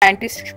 1996